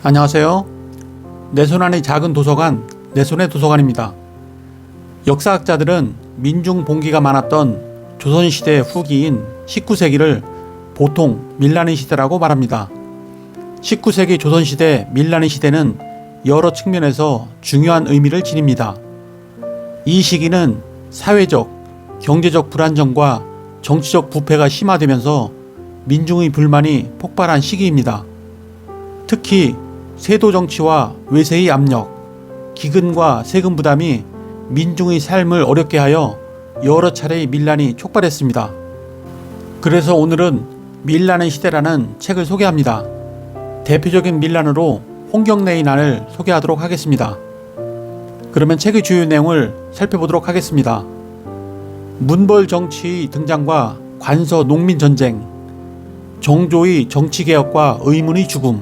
안녕하세요. 내 손 안의 작은 도서관, 내 손의 도서관입니다. 역사학자들은 민중 봉기가 많았던 조선시대 후기인 19세기를 보통 밀란의 시대라고 말합니다. 19세기 조선시대 밀란의 시대는 여러 측면에서 중요한 의미를 지닙니다. 이 시기는 사회적, 경제적 불안정과 정치적 부패가 심화되면서 민중의 불만이 폭발한 시기입니다. 특히 세도 정치와 외세의 압력, 기근과 세금 부담이 민중의 삶을 어렵게 하여 여러 차례의 밀란이 촉발했습니다. 그래서 오늘은 밀란의 시대라는 책을 소개합니다. 대표적인 밀란으로 홍경래의 난을 소개하도록 하겠습니다. 그러면 책의 주요 내용을 살펴보도록 하겠습니다. 문벌 정치의 등장과 관서 농민 전쟁, 정조의 정치개혁과 의문의 죽음.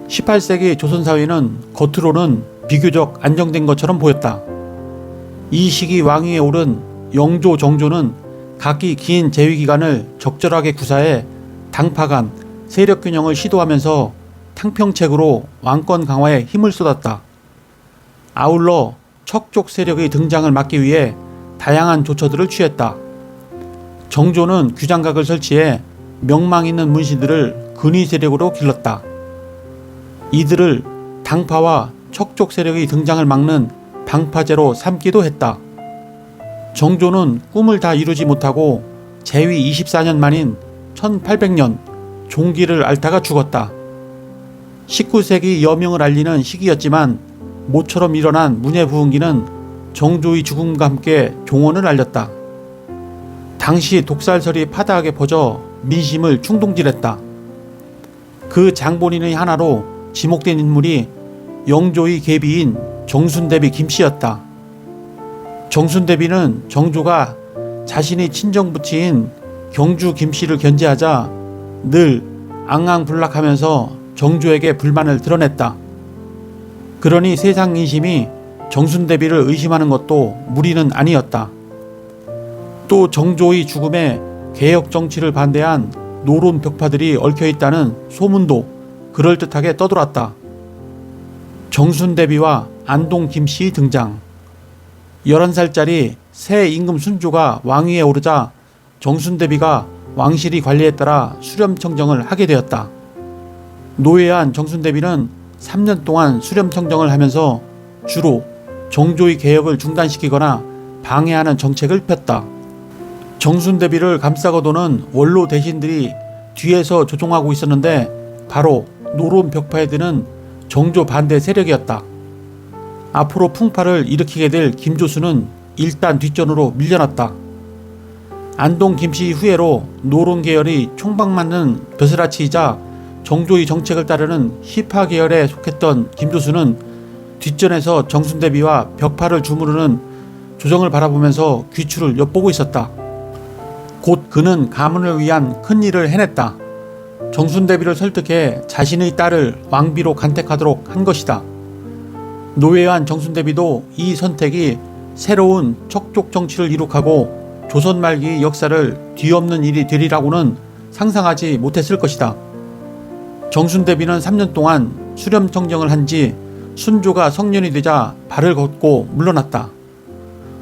18세기 조선사회는 겉으로는 비교적 안정된 것처럼 보였다. 이 시기 왕위에 오른 영조, 정조는 각기 긴 재위기간을 적절하게 구사해 당파 간 세력균형을 시도하면서 탕평책으로 왕권 강화에 힘을 쏟았다. 아울러 척족 세력의 등장을 막기 위해 다양한 조처들을 취했다. 정조는 규장각을 설치해 명망 있는 문신들을 근위 세력으로 길렀다. 이들을 당파와 척족 세력의 등장을 막는 방파제로 삼기도 했다. 정조는 꿈을 다 이루지 못하고 재위 24년 만인 1800년 종기를 앓다가 죽었다. 19세기 여명을 알리는 시기였지만 모처럼 일어난 문예부흥기는 정조의 죽음과 함께 종언을 알렸다. 당시 독살설이 파다하게 퍼져 민심을 충동질했다. 그 장본인의 하나로 지목된 인물이 영조의 계비인 정순대비 김씨였다. 정순대비는 정조가 자신의 친정부친인 경주 김씨를 견제하자 늘 앙앙불락하면서 정조에게 불만을 드러냈다. 그러니 세상 인심이 정순대비를 의심하는 것도 무리는 아니었다. 또 정조의 죽음에 개혁 정치를 반대한 노론 벽파들이 얽혀있다는 소문도 그럴듯하게 떠돌았다. 정순대비와 안동 김씨의 등장. 11살짜리 새 임금 순조가 왕위에 오르자 정순대비가 왕실이 관리에 따라 수렴청정을 하게 되었다. 노예한 정순대비는 3년 동안 수렴청정을 하면서 주로 정조의 개혁을 중단시키거나 방해하는 정책을 폈다. 정순대비를 감싸고 도는 원로 대신들이 뒤에서 조종하고 있었는데 바로 노론 벽파에 드는 정조 반대 세력이었다. 앞으로 풍파를 일으키게 될 김조수는 일단 뒷전으로 밀려났다. 안동 김씨 후예로 노론 계열이 총박맞는 벼슬아치이자 정조의 정책을 따르는 희파 계열에 속했던 김조수는 뒷전에서 정순대비와 벽파를 주무르는 조정을 바라보면서 귀추를 엿보고 있었다. 곧 그는 가문을 위한 큰 일을 해냈다. 정순대비를 설득해 자신의 딸을 왕비로 간택하도록 한 것이다. 노예한 정순대비도 이 선택이 새로운 척족 정치를 이룩하고 조선 말기 역사를 뒤엎는 일이 되리라고는 상상하지 못했을 것이다. 정순대비는 3년 동안 수렴청정을 한 지 순조가 성년이 되자 발을 걷고 물러났다.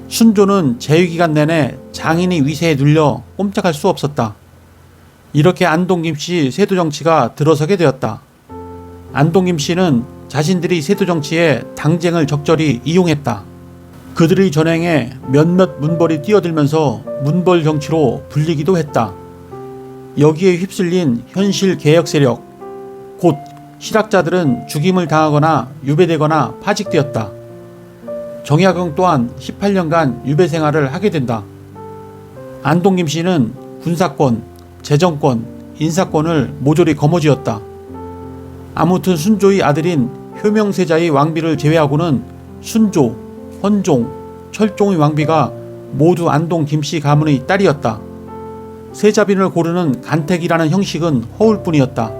순조는 재위기간 내내 장인의 위세에 눌려 꼼짝할 수 없었다. 이렇게 안동 김씨 세도 정치가 들어서게 되었다. 안동 김씨는 자신들이 세도 정치에 당쟁을 적절히 이용했다. 그들의 전행에 몇몇 문벌이 뛰어들면서 문벌 정치로 불리기도 했다. 여기에 휩쓸린 현실 개혁 세력, 곧 실학자들은 죽임을 당하거나 유배되거나 파직되었다. 정약용 또한 18년간 유배 생활을 하게 된다. 안동 김씨는 군사권, 재정권, 인사권을 모조리 거머쥐었다. 아무튼 순조의 아들인 효명세자의 왕비를 제외하고는 순조, 헌종, 철종의 왕비가 모두 안동 김씨 가문의 딸이었다. 세자빈을 고르는 간택이라는 형식은 허울뿐이었다.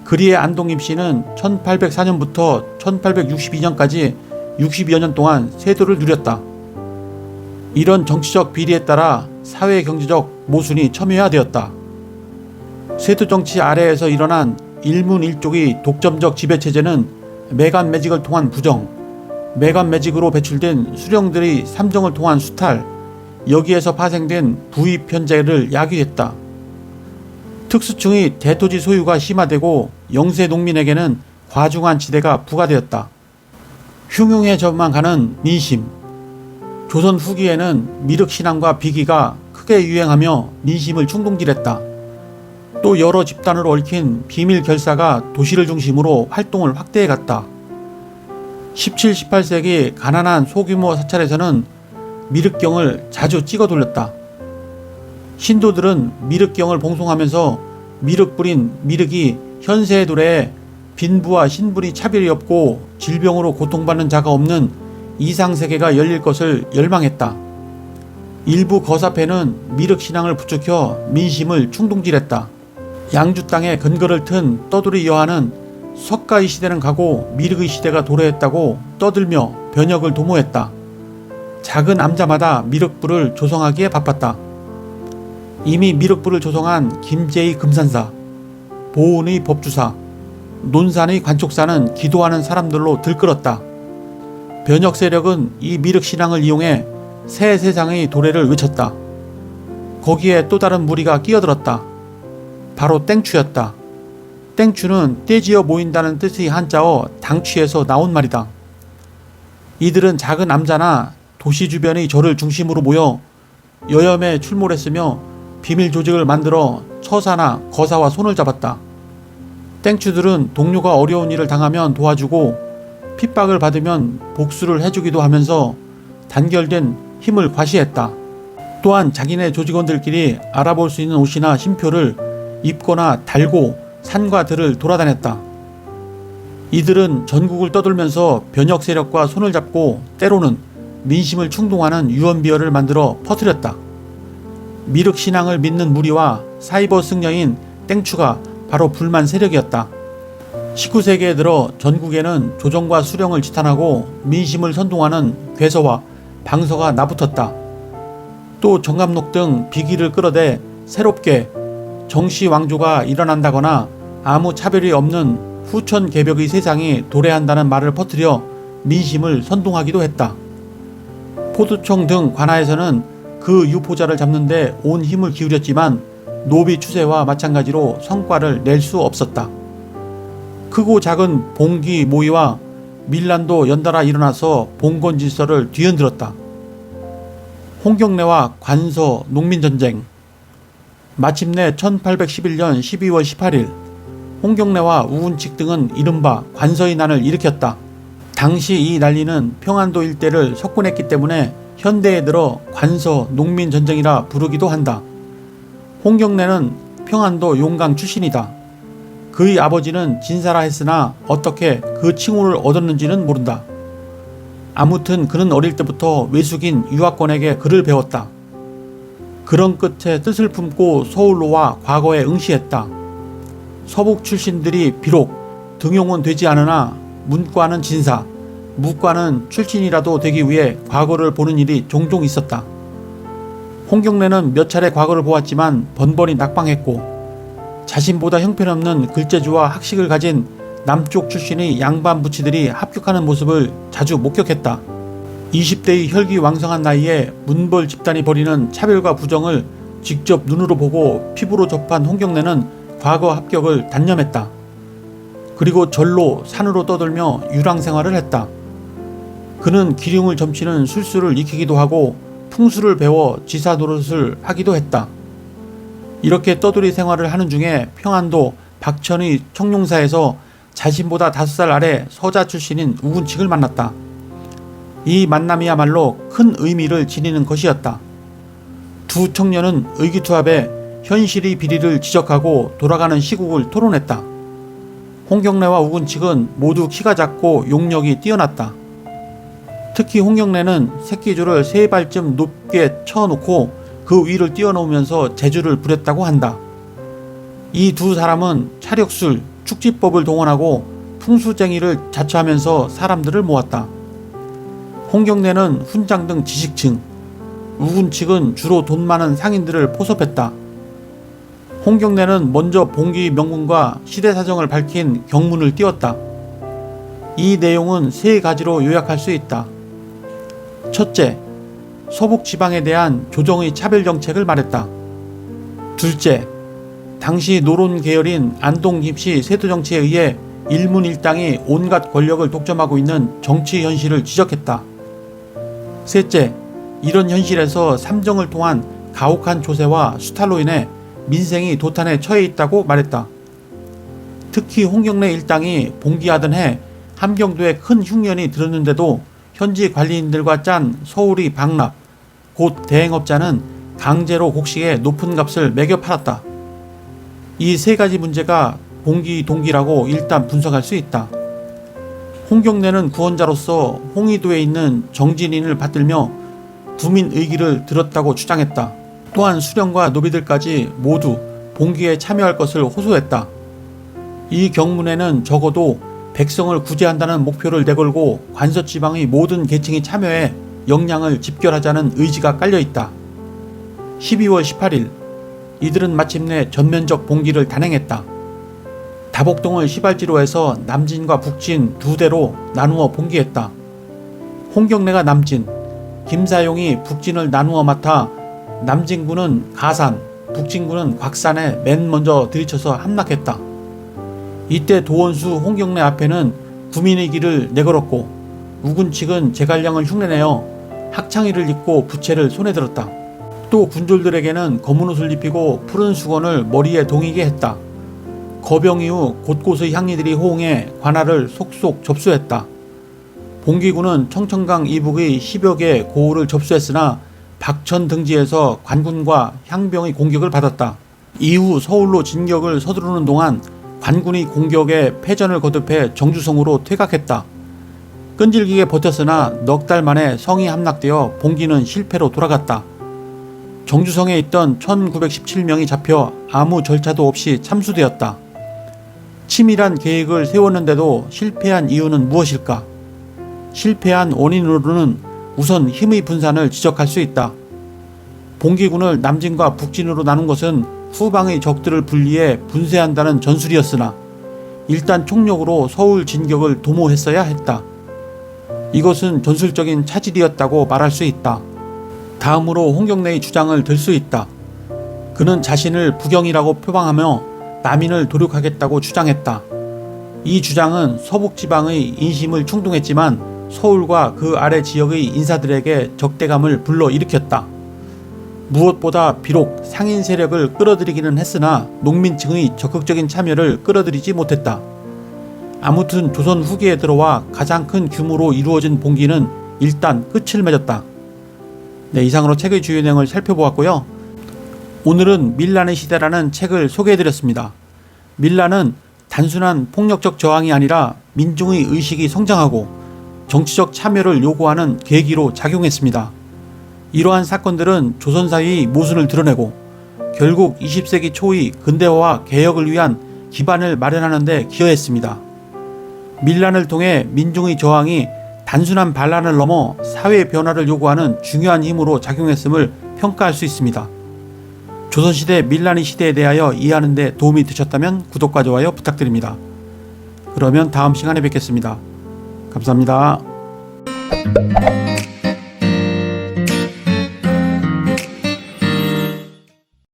그리에 안동 김씨는 1804년부터 1862년까지 60여 년 동안 세도를 누렸다. 이런 정치적 비리에 따라 사회 경제적 모순이 첨예화되었다. 세도 정치 아래에서 일어난 일문일족의 독점적 지배체제는 매간 매직을 통한 부정, 매간 매직으로 배출된 수령들의 삼정을 통한 수탈, 여기에서 파생된 부의 편제를 야기했다. 특수층의 대토지 소유가 심화되고 영세 농민에게는 과중한 지대가 부과되었다. 흉흉해져만 가는 민심. 조선 후기에는 미륵신앙과 비기가 크게 유행하며 민심을 충동질했다. 또 여러 집단으로 얽힌 비밀 결사가 도시를 중심으로 활동을 확대해갔다. 17, 18세기 가난한 소규모 사찰에서는 미륵경을 자주 찍어 돌렸다. 신도들은 미륵경을 봉송하면서 미륵 뿌린 미륵이 현세의 도래에 빈부와 신분이 차별이 없고 질병으로 고통받는 자가 없는 이상세계가 열릴 것을 열망했다. 일부 거사패는 미륵신앙을 부추겨 민심을 충동질했다. 양주 땅에 근거를 튼 떠돌이 여하는 석가의 시대는 가고 미륵의 시대가 도래했다고 떠들며 변혁을 도모했다. 작은 암자마다 미륵불을 조성하기에 바빴다. 이미 미륵불을 조성한 김제의 금산사, 보은의 법주사, 논산의 관촉사는 기도하는 사람들로 들끓었다. 변혁 세력은 이 미륵신앙을 이용해 새 세상의 도래를 외쳤다. 거기에 또 다른 무리가 끼어들었다. 바로 땡추였다. 땡추는 떼지어 모인다는 뜻의 한자어 당취에서 나온 말이다. 이들은 작은 암자나 도시 주변의 절을 중심으로 모여 여염에 출몰했으며 비밀 조직을 만들어 처사나 거사와 손을 잡았다. 땡추들은 동료가 어려운 일을 당하면 도와주고 핍박을 받으면 복수를 해주기도 하면서 단결된 힘을 과시했다. 또한 자기네 조직원들끼리 알아볼 수 있는 옷이나 쉼표를 입거나 달고 산과 들을 돌아다녔다. 이들은 전국을 떠돌면서 변혁 세력과 손을 잡고 때로는 민심을 충동하는 유언비어를 만들어 퍼뜨렸다. 미륵신앙을 믿는 무리와 사이버 승려인 땡추가 바로 불만 세력이었다. 19세기에 들어 전국에는 조정과 수령을 지탄하고 민심을 선동하는 괴서와 방서가 나붙었다. 또 정감록 등 비기를 끌어대 새롭게 정시왕조가 일어난다거나 아무 차별이 없는 후천개벽의 세상이 도래한다는 말을 퍼뜨려 민심을 선동하기도 했다. 포도청 등 관하에서는 그 유포자를 잡는 데 온 힘을 기울였지만 노비 추세와 마찬가지로 성과를 낼 수 없었다. 크고 작은 봉기 모의와 밀란도 연달아 일어나서 봉건 질서를 뒤흔들었다. 홍경래와 관서 농민전쟁. 마침내 1811년 12월 18일 홍경래와 우운칙 등은 이른바 관서의 난을 일으켰다. 당시 이 난리는 평안도 일대를 석군했기 때문에 현대에 들어 관서 농민전쟁이라 부르기도 한다. 홍경래는 평안도 용강 출신이다. 그의 아버지는 진사라 했으나 어떻게 그 칭호를 얻었는지는 모른다. 아무튼 그는 어릴 때부터 외숙인 유학권에게 글을 배웠다. 그런 끝에 뜻을 품고 서울로 와 과거에 응시했다. 서북 출신들이 비록 등용은 되지 않으나 문과는 진사, 무과는 출신이라도 되기 위해 과거를 보는 일이 종종 있었다. 홍경래는 몇 차례 과거를 보았지만 번번이 낙방했고 자신보다 형편없는 글재주와 학식을 가진 남쪽 출신의 양반 부치들이 합격하는 모습을 자주 목격했다. 20대의 혈기왕성한 나이에 문벌 집단이 벌이는 차별과 부정을 직접 눈으로 보고 피부로 접한 홍경래는 과거 합격을 단념했다. 그리고 절로 산으로 떠돌며 유랑 생활을 했다. 그는 기륭을 점치는 술수를 익히기도 하고 풍수를 배워 지사 노릇을 하기도 했다. 이렇게 떠돌이 생활을 하는 중에 평안도 박천의 청룡사에서 자신보다 5살 아래 서자 출신인 우군칙을 만났다. 이 만남이야말로 큰 의미를 지니는 것이었다. 두 청년은 의기투합해 현실의 비리를 지적하고 돌아가는 시국을 토론했다. 홍경래와 우군칙은 모두 키가 작고 용력이 뛰어났다. 특히 홍경래는 새끼줄을 3발쯤 높게 쳐놓고 그 위를 뛰어넘으면서 재주를 부렸다고 한다. 이 두 사람은 차력술, 축지법을 동원하고 풍수쟁이를 자처하면서 사람들을 모았다. 홍경래는 훈장 등 지식층, 우군칙은 주로 돈 많은 상인들을 포섭했다. 홍경래는 먼저 봉기의 명분과 시대 사정을 밝힌 경문을 띄웠다. 이 내용은 세 가지로 요약할 수 있다. 첫째, 서북 지방에 대한 조정의 차별 정책을 말했다. 둘째, 당시 노론 계열인 안동 김씨 세도 정치에 의해 일문일당이 온갖 권력을 독점하고 있는 정치 현실을 지적했다. 셋째, 이런 현실에서 삼정을 통한 가혹한 조세와 수탈로 인해 민생이 도탄에 처해 있다고 말했다. 특히 홍경래 일당이 봉기하던 해 함경도에 큰 흉년이 들었는데도 현지 관리인들과 짠 서울의 박납, 곧 대행업자는 강제로 곡식에 높은 값을 매겨 팔았다. 이 세 가지 문제가 봉기 동기라고 일단 분석할 수 있다. 홍경래는 구원자로서 홍의도에 있는 정진인을 받들며 구민 의기를 들었다고 주장했다. 또한 수령과 노비들까지 모두 봉기에 참여할 것을 호소했다. 이 경문에는 적어도 백성을 구제한다는 목표를 내걸고 관서지방의 모든 계층이 참여해 역량을 집결하자는 의지가 깔려있다. 12월 18일 이들은 마침내 전면적 봉기를 단행했다. 다복동을 시발지로 해서 남진과 북진 두 대로 나누어 봉기했다. 홍경래가 남진, 김사용이 북진을 나누어 맡아 남진군은 가산, 북진군은 곽산에 맨 먼저 들이쳐서 함락했다. 이때 도원수 홍경래 앞에는 구민의 길을 내걸었고 우군 측은 제갈량을 흉내내어 학창의를 입고 부채를 손에 들었다. 또 군졸들에게는 검은 옷을 입히고 푸른 수건을 머리에 동이게 했다. 거병 이후 곳곳의 향리들이 호응해 관할을 속속 접수했다. 봉기군은 청천강 이북의 10여 개 고을을 접수했으나 박천 등지에서 관군과 향병의 공격을 받았다. 이후 서울로 진격을 서두르는 동안 관군의 공격에 패전을 거듭해 정주성으로 퇴각했다. 끈질기게 버텼으나 넉 달 만에 성이 함락되어 봉기는 실패로 돌아갔다. 정주성에 있던 1917명이 잡혀 아무 절차도 없이 참수되었다. 치밀한 계획을 세웠는데도 실패한 이유는 무엇일까? 실패한 원인으로는 우선 힘의 분산을 지적할 수 있다. 봉기군을 남진과 북진으로 나눈 것은 후방의 적들을 분리해 분쇄한다는 전술이었으나 일단 총력으로 서울 진격을 도모했어야 했다. 이것은 전술적인 차질이었다고 말할 수 있다. 다음으로 홍경래의 주장을 들 수 있다. 그는 자신을 부경이라고 표방하며 남인을 도륙하겠다고 주장했다. 이 주장은 서북지방의 인심을 충동했지만 서울과 그 아래 지역의 인사들에게 적대감을 불러일으켰다. 무엇보다 비록 상인 세력을 끌어들이기는 했으나 농민층의 적극적인 참여를 끌어들이지 못했다. 아무튼 조선 후기에 들어와 가장 큰 규모로 이루어진 봉기는 일단 끝을 맺었다. 네, 이상으로 책의 주요 내용을 살펴보았고요. 오늘은 밀란의 시대라는 책을 소개해드렸습니다. 밀란은 단순한 폭력적 저항이 아니라 민중의 의식이 성장하고 정치적 참여를 요구하는 계기로 작용했습니다. 이러한 사건들은 조선사회의 모순을 드러내고 결국 20세기 초의 근대화와 개혁을 위한 기반을 마련하는 데 기여했습니다. 밀란을 통해 민중의 저항이 단순한 반란을 넘어 사회 변화를 요구하는 중요한 힘으로 작용했음을 평가할 수 있습니다. 조선시대 밀란의 시대에 대하여 이해하는 데 도움이 되셨다면 구독과 좋아요 부탁드립니다. 그러면 다음 시간에 뵙겠습니다. 감사합니다.